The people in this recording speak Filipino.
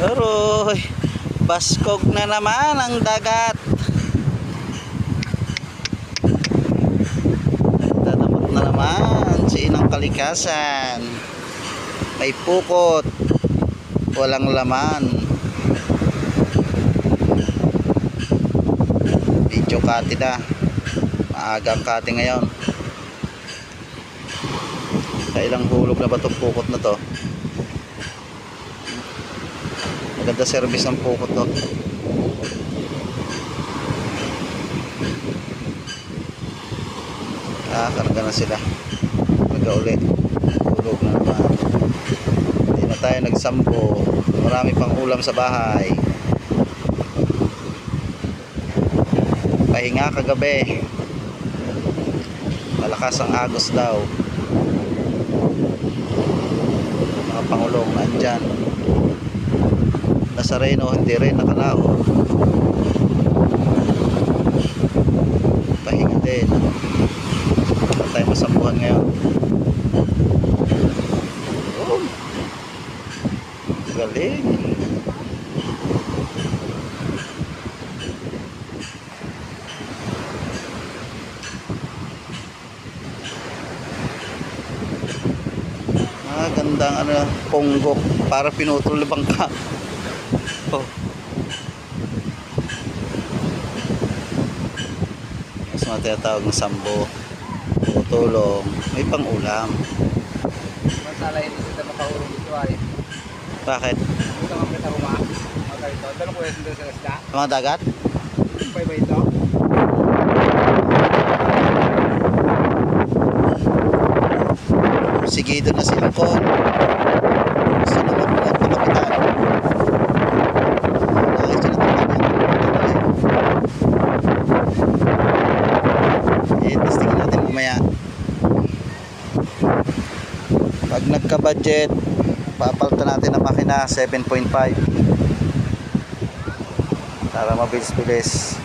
Aroy, baskog na naman ang dagat. Dadamot na naman si Inang Kalikasan. May pukot, walang laman. Video kati na. Maagang kati ngayon. Kailang hulog na ba itong pukot na to? Maganda service ng pukot to. Karga na sila. Karga ulit. Hulog na naman. Hindi na tayo nagsampo. Marami pang ulam sa bahay. Pahinga kagabi. Malakas ang agos daw. Mga pangulong nandyan. Nazareno hindi rin nakalaon. Pahinga din. Wala tayo masampuhan ngayon. Oh, galing. Gandang ponggok para pinutol na bangka. Oh. Mas matatawag ng sambo. Tutulong. May pang-ulam. Masala hindi sila makaurong dito ay. Bakit? Ito ang kita rumah. Okay, ito. Dalo ko yung sa isda. Sa mga dagat? Pay ba ito? Sigido na silang kon. Gusto na magpulat ng kapitan. Ayos na testingin natin mamaya. Pag nagka-budget, papalitan natin ang makina 7.5 para mabilis-bilis.